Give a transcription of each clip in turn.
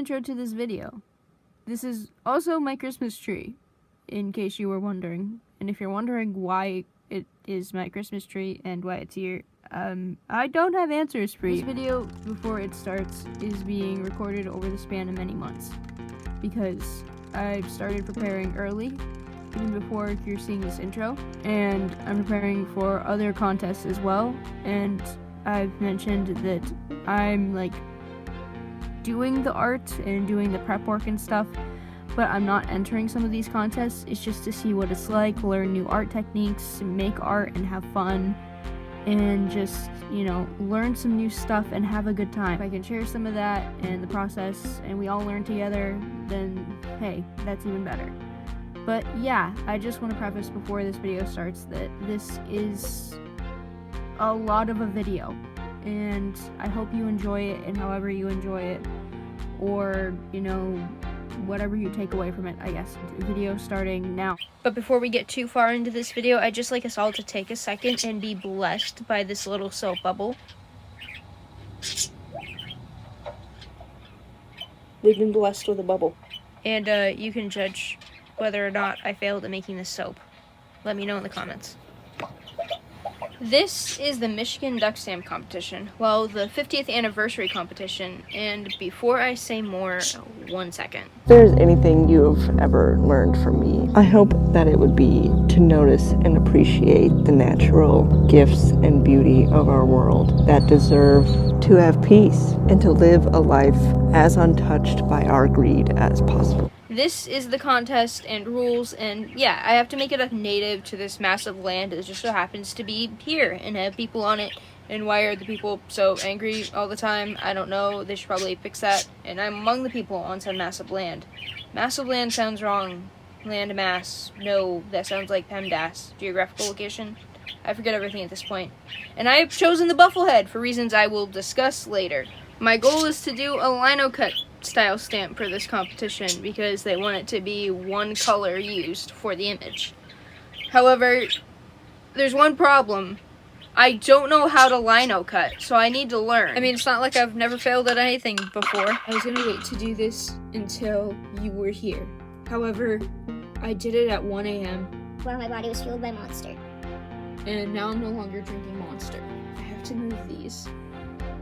intro to this video. This is also my Christmas tree, in case you were wondering. And if you're wondering why it is my Christmas tree and why it's here, I don't have answers for you. This video, before it starts, is being recorded over the span of many months, because I've started preparing early, even before you're seeing this intro, and I'm preparing for other contests as well, and I've mentioned that I'm like doing the art and doing the prep work and stuff, but I'm not entering some of these contests. It's just to see what it's like, learn new art techniques, make art and have fun, and just, you know, learn some new stuff and have a good time. If I can share some of that and the process and we all learn together, then hey, that's even better. But yeah, I just want to preface before this video starts that this is a lot of a video, and I hope you enjoy it, and however you enjoy it, or, you know, whatever you take away from it, I guess. Video starting now. But before we get too far into this video, I'd just like us all to take a second and be blessed by this little soap bubble. We've been blessed with a bubble. And you can judge whether or not I failed at making this soap. Let me know in the comments. This is the Michigan Duck Stamp competition, well, the 50th anniversary competition, and before I say more, 1 second. If there's anything you've ever learned from me, I hope that it would be to notice and appreciate the natural gifts and beauty of our world that deserve to have peace and to live a life as untouched by our greed as possible. This is the contest and rules, and yeah, I have to make it a native to this massive land that just so happens to be here and have people on it. And why are the people so angry all the time? I don't know. They should probably fix that. And I'm among the people on some massive land. Massive land sounds wrong. Land mass. No, that sounds like PEMDAS. Geographical location. I forget everything at this point. And I have chosen the Bufflehead for reasons I will discuss later. My goal is to do a lino cut style stamp for this competition because they want it to be one color used for the image. However, there's one problem. I don't know how to lino cut, so I need to learn. I mean, it's not like I've never failed at anything before. I was gonna wait to do this until you were here. However, I did it at 1 a.m. while my body was fueled by Monster. And now I'm no longer drinking Monster. I have to move these.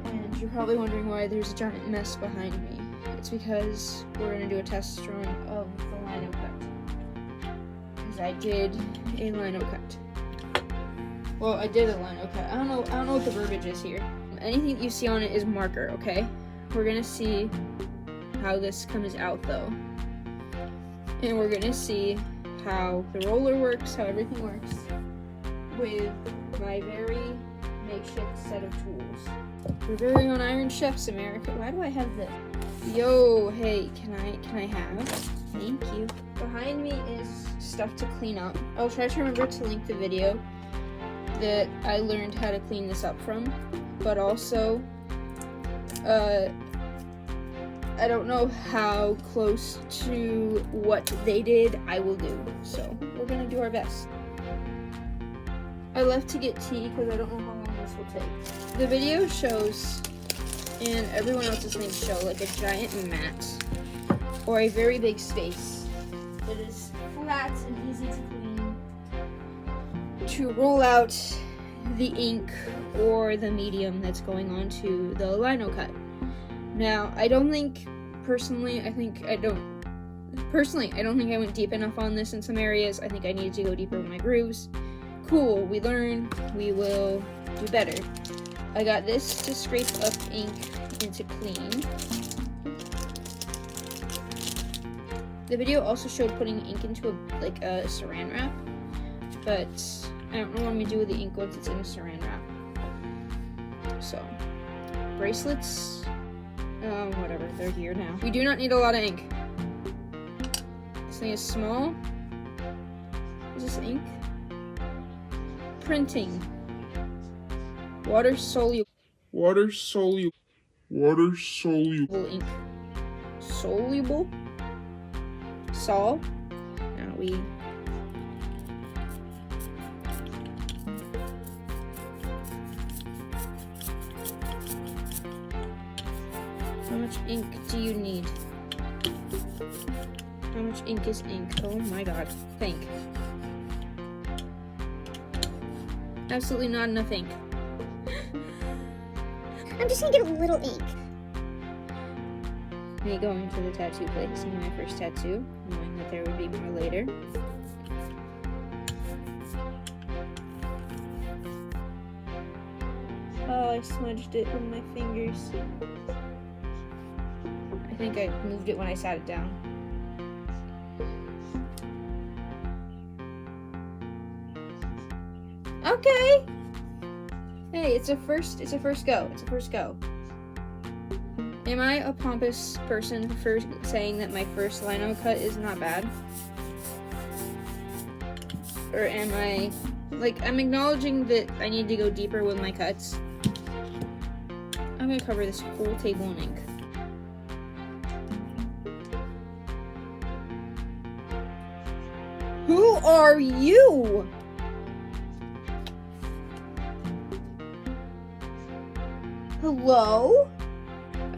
And you're probably wondering why there's a giant mess behind me. It's because we're gonna do a test run of the lino cut. Because I did a lino cut. Well, I did a lino cut. I don't know what the verbiage is here. Anything that you see on it is marker, okay? We're gonna see how this comes out though. And we're gonna see how the roller works, how everything works with my very makeshift set of tools. We're very own Iron Chefs, America. Why do I have this? Yo, hey, can I have? Thank you. Behind me is stuff to clean up. I'll try to remember to link the video that I learned how to clean this up from, but also, I don't know how close to what they did I will do, so we're gonna do our best. I left to get tea because I don't know how long this will take. The video shows, and everyone else's names show, like a giant mat or a very big space that is flat and easy to clean to roll out the ink or the medium that's going on to the lino cut. Now, I don't think I went deep enough on this in some areas. I think I needed to go deeper with my grooves. Cool, we learn, we will do better. I got this to scrape up ink and to clean. The video also showed putting ink into a saran wrap, but I don't know what I'm gonna do with the ink once it's in a saran wrap. So, bracelets, whatever, they're here now. We do not need a lot of ink. This thing is small. Is this ink? Printing. Water soluble ink. Soluble? Sol? Now we How much ink do you need? How much ink is ink? Oh my god. Pink. Absolutely not enough ink. I'm just gonna get a little ink. Me going to the tattoo place, seeing my first tattoo, knowing that there would be more later. Oh, I smudged it on my fingers. I think I moved it when I sat it down. Okay. Hey, it's a first go. It's a first go. Am I a pompous person for saying that my first lino cut is not bad? Or am I, like, I'm acknowledging that I need to go deeper with my cuts. I'm gonna cover this whole table in ink. Who are you? Hello?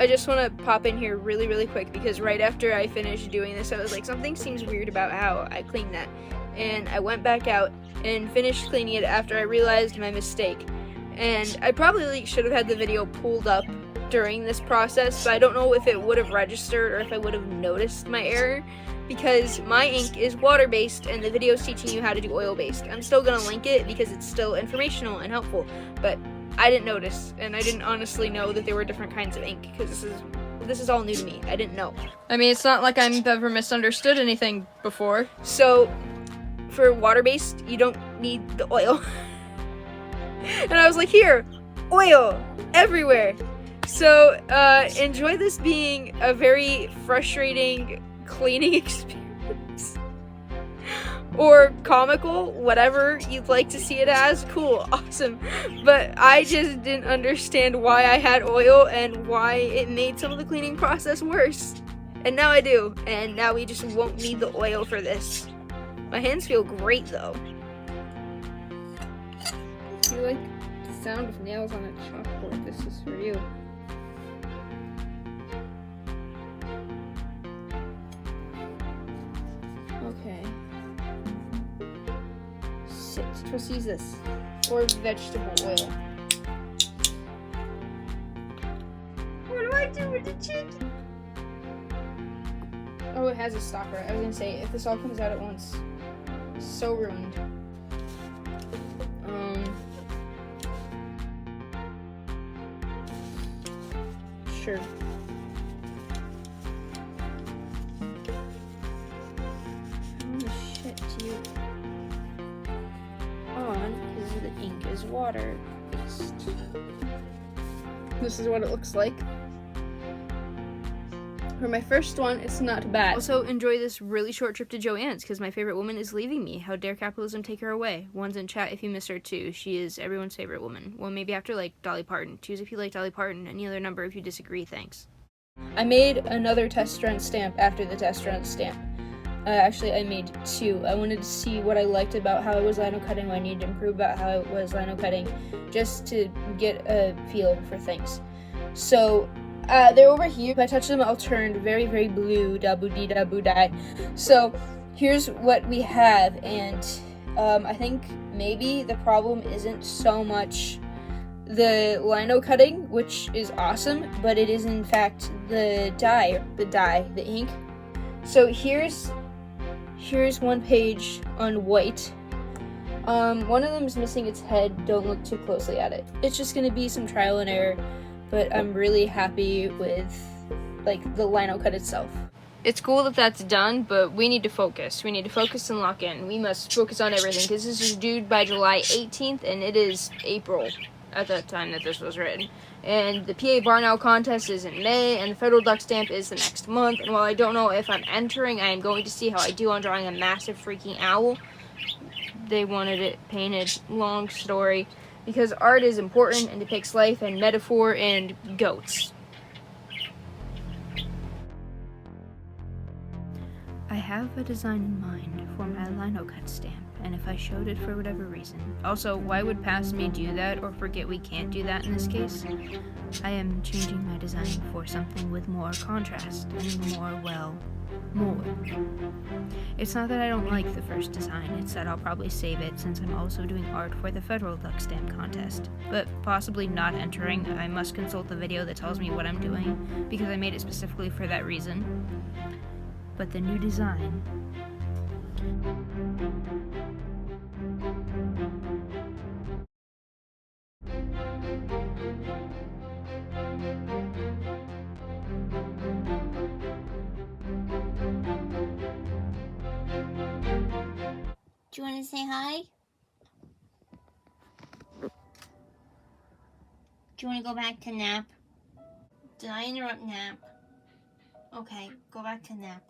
I just want to pop in here really quick because right after I finished doing this, I was like, something seems weird about how I cleaned that. And I went back out and finished cleaning it after I realized my mistake. And I probably should have had the video pulled up during this process, but I don't know if it would have registered or if I would have noticed my error because my ink is water-based and the video is teaching you how to do oil-based. I'm still going to link it because it's still informational and helpful, but I didn't notice, and I didn't honestly know that there were different kinds of ink, because this is all new to me. I didn't know. I mean, it's not like I've ever misunderstood anything before. So, for water-based, you don't need the oil. And I was like, here, oil, everywhere. So, enjoy this being a very frustrating cleaning experience. Or comical, whatever you'd like to see it as. Cool, awesome. But I just didn't understand why I had oil and why it made some of the cleaning process worse. And now I do, and now we just won't need the oil for this. My hands feel great though. If you like the sound of nails on a chalkboard, this is for you. Okay. Let's use this. Or vegetable oil. What do I do with the chicken? Oh, it has a stopper. I was gonna say, if this all comes out at once, so ruined. Sure. How the shit do you on because the ink is water based. This is what it looks like. For my first one, it's not bad. Also, enjoy this really short trip to Joanne's because my favorite woman is leaving me. How dare capitalism take her away? One's in chat if you miss her too. She is everyone's favorite woman. Well, maybe after like Dolly Parton. Choose if you like Dolly Parton. Any other number if you disagree. Thanks. I made another test run stamp after the test run stamp. Actually, I made two. I wanted to see what I liked about how I was lino cutting, what I needed to improve about how I was lino cutting, just to get a feel for things. So, they're over here. If I touch them, I'll turn very, very blue, da-boo-dee-da-boo-die. So, here's what we have, and I think maybe the problem isn't so much the lino cutting, which is awesome, but it is in fact the the ink. So here's one page on white. One of them is missing its head. Don't look too closely at it. It's just gonna be some trial and error, but I'm really happy with like the lino cut itself. It's cool that that's done, but we need to focus. We need to focus and lock in. We must focus on everything because this is due by July 18th, and it is April at that time that this was written. And the PA Barn Owl contest is in May, and the federal duck stamp is the next month. And while I don't know if I'm entering, I am going to see how I do on drawing a massive freaking owl. They wanted it painted. Long story. Because art is important and depicts life and metaphor and goats. I have a design in mind for my lino cut stamp, and if I showed it for whatever reason. Also, why would past me do that or forget we can't do that in this case? I am changing my design for something with more contrast and more, well, more. It's not that I don't like the first design, it's that I'll probably save it since I'm also doing art for the federal duck stamp contest. But possibly not entering, I must consult the video that tells me what I'm doing, because I made it specifically for that reason. But the new design... Do you want to say hi? Do you want to go back to nap? Did I interrupt nap? Okay, go back to nap.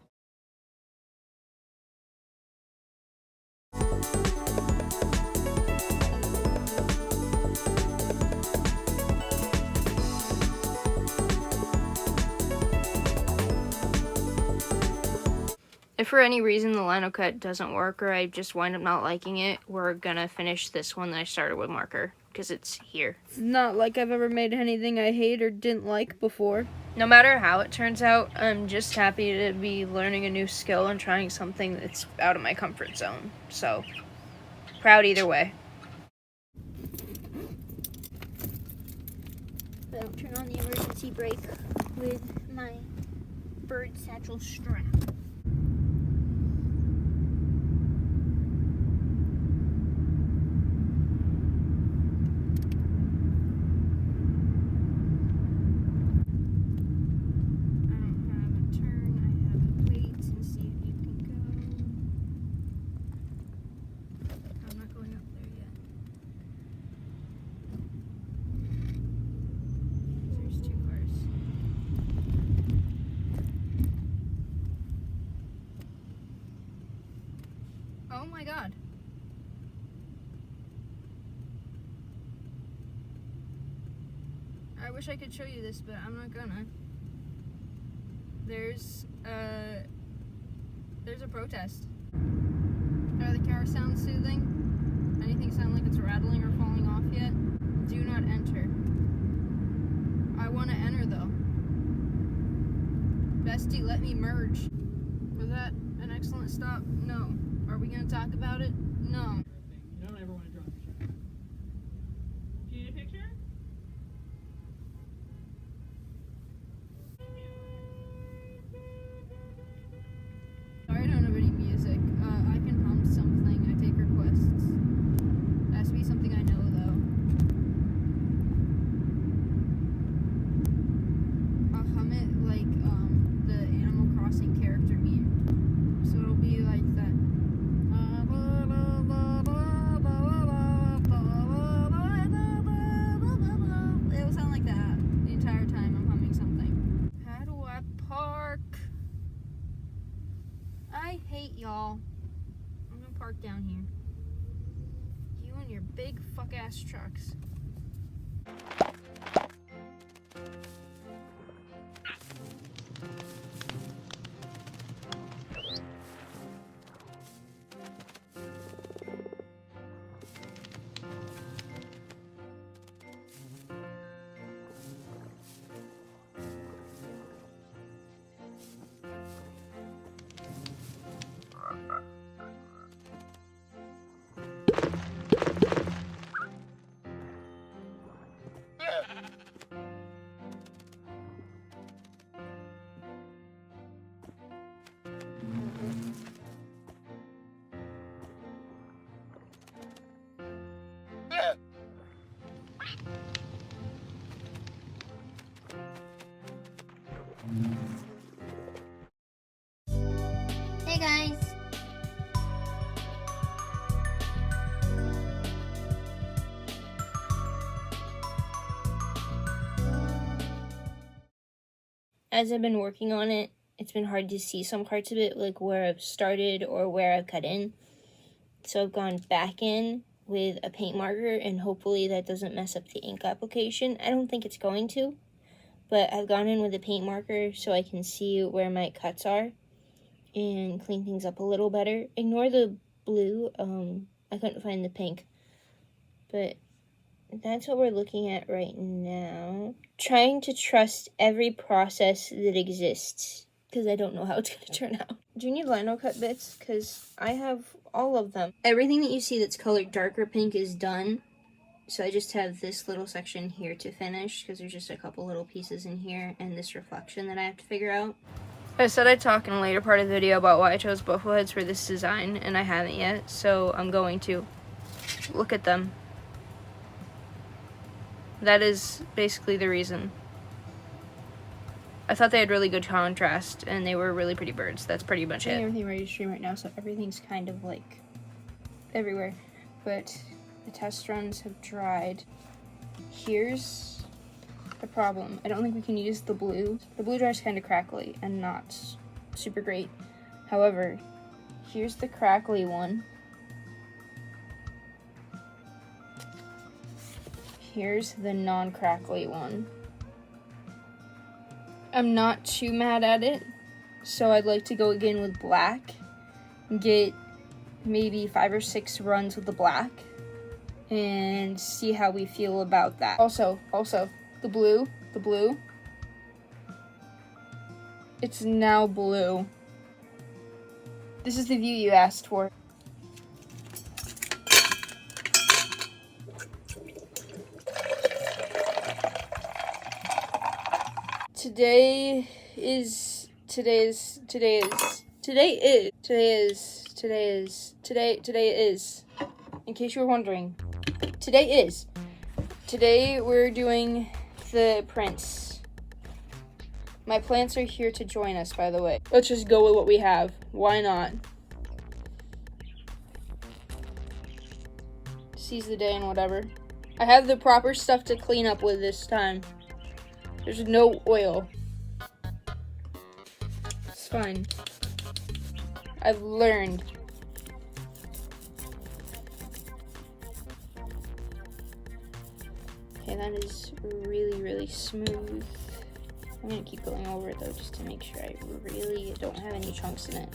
If for any reason the lino cut doesn't work or I just wind up not liking it, we're gonna finish this one that I started with marker, because it's here. It's not like I've ever made anything I hate or didn't like before. No matter how it turns out, I'm just happy to be learning a new skill and trying something that's out of my comfort zone. So, proud either way. I don't turn on the emergency brake with my bird satchel strap. Oh my god. I wish I could show you this, but I'm not gonna. There's a protest. Are the car sounds soothing? Anything sound like it's rattling or falling off yet? Do not enter. I want to enter though. Bestie, let me merge. Was that an excellent stop? No. Are we going to talk about it? No. You don't ever want to draw a picture. Do you need a picture? Sorry I don't have any music. I can hum something. I take requests. It has to be something I know though. I'll hum it like the Animal Crossing character meme. So it'll be like that. It'll sound like that the entire time I'm humming something. How do I park? I hate y'all. I'm gonna park down here. You and your big fuck ass trucks. Hey guys. As I've been working on it, it's been hard to see some parts of it, like where I've started or where I've cut in. So I've gone back in with a paint marker, and hopefully that doesn't mess up the ink application. I don't think it's going to, but I've gone in with a paint marker so I can see where my cuts are and clean things up a little better. Ignore the blue. I couldn't find the pink. But that's what we're looking at right now. Trying to trust every process that exists, because I don't know how it's going to turn out. Do you need lino cut bits? Because I have all of them. Everything that you see that's colored darker pink is done. So I just have this little section here to finish, because there's just a couple little pieces in here and this reflection that I have to figure out. I said I'd talk in a later part of the video about why I chose buffalo heads for this design, and I haven't yet, so I'm going to. Look at them. That is basically the reason. I thought they had really good contrast, and they were really pretty birds. That's pretty much it. Everything ready to stream right now, so everything's kind of like everywhere. But the test runs have dried. Here's the problem. I don't think we can use the blue. The blue dry is kind of crackly and not super great. However, here's the crackly one. Here's the non-crackly one. I'm not too mad at it, so I'd like to go again with black. Get maybe 5 or 6 runs with the black and see how we feel about that. Also, the blue. It's now blue. This is the view you asked for. Today is, in case you were wondering, today we're doing the prints. My plants are here to join us, by the way. Let's just go with what we have. Why not? Seize the day and whatever. I have the proper stuff to clean up with this time. There's no oil. It's fine. I've learned. Okay, that is really, really smooth. I'm gonna keep going over it though, just to make sure I really don't have any chunks in it.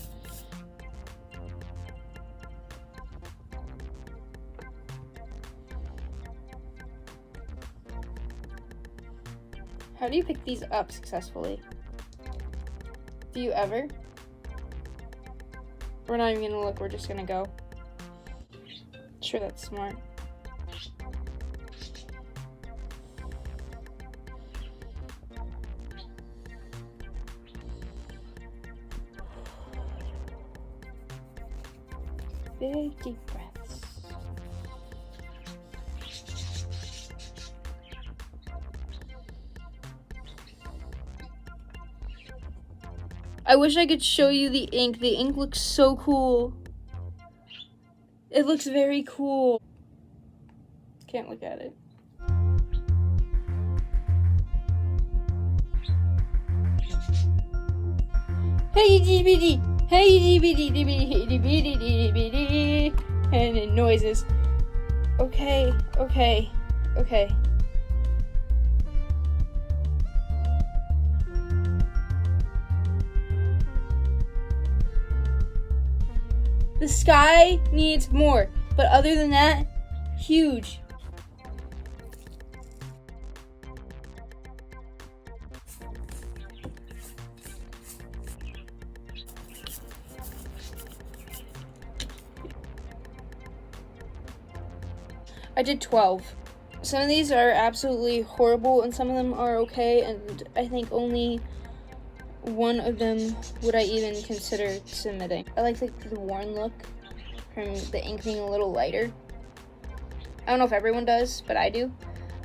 How do you pick these up successfully? Do you ever? We're not even gonna look, we're just gonna go. Sure, that's smart. Big deep breaths. I wish I could show you the ink. The ink looks so cool. It looks very cool. Can't look at it. Hey DBD! Hey DBD! DBD! And it noises. Okay. The sky needs more, but other than that, huge. I did 12. Some of these are absolutely horrible and some of them are okay, and I think only one of them would I even consider submitting. I like the worn look from the ink being a little lighter. I don't know if everyone does, but I do.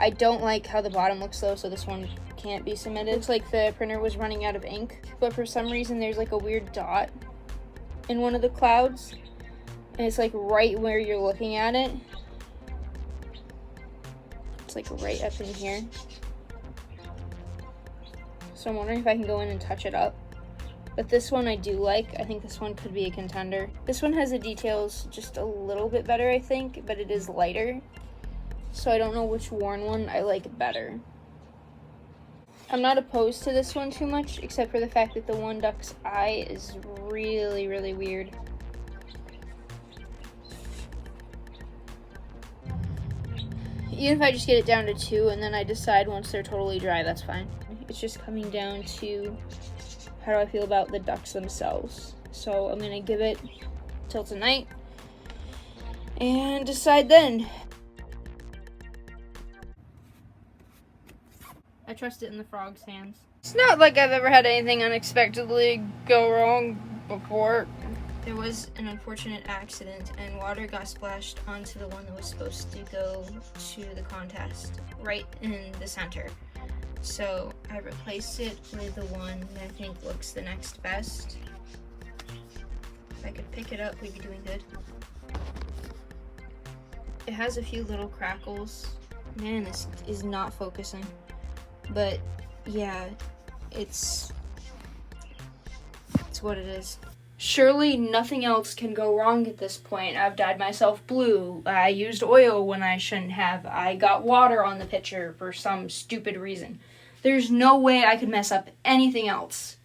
I don't like how the bottom looks though, so this one can't be submitted. Looks like the printer was running out of ink, but for some reason there's like a weird dot in one of the clouds, and it's like right where you're looking at it. It's like right up in here. So I'm wondering if I can go in and touch it up. But this one I do like. I think this one could be a contender. This one has the details just a little bit better, I think, but it is lighter. So I don't know which worn one I like better. I'm not opposed to this one too much, except for the fact that the one duck's eye is really, really weird. Even if I just get it down to 2 and then I decide once they're totally dry, that's fine. It's just coming down to how do I feel about the ducks themselves. So I'm gonna give it till tonight and decide then. I trust it in the frog's hands. It's not like I've ever had anything unexpectedly go wrong before. There was an unfortunate accident and water got splashed onto the one that was supposed to go to the contest, right in the center. So I replaced it with the one that I think looks the next best. If I could pick it up, we'd be doing good. It has a few little crackles. Man, this is not focusing. But yeah, it's what it is. Surely nothing else can go wrong at this point. I've dyed myself blue. I used oil when I shouldn't have. I got water on the picture for some stupid reason. There's no way I could mess up anything else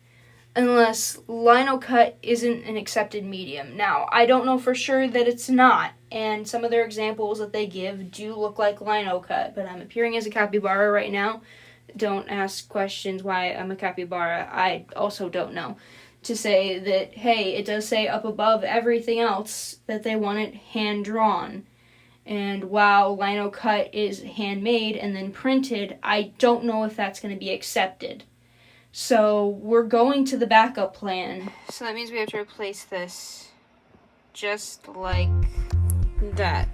unless lino cut isn't an accepted medium. Now, I don't know for sure that it's not, and some of their examples that they give do look like lino cut, but I'm appearing as a capybara right now. Don't ask questions why I'm a capybara. I also don't know. To say that, hey, it does say up above everything else that they want it hand-drawn. And while lino cut is handmade and then printed, I don't know if that's going to be accepted. So we're going to the backup plan. So that means we have to replace this just like that.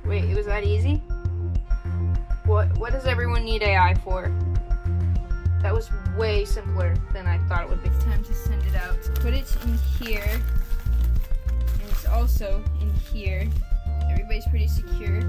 Wait, was that easy? What does everyone need AI for? That was way simpler than I thought it would be. Time to send it out. Put it in here. And it's also in here. Everybody's pretty secure.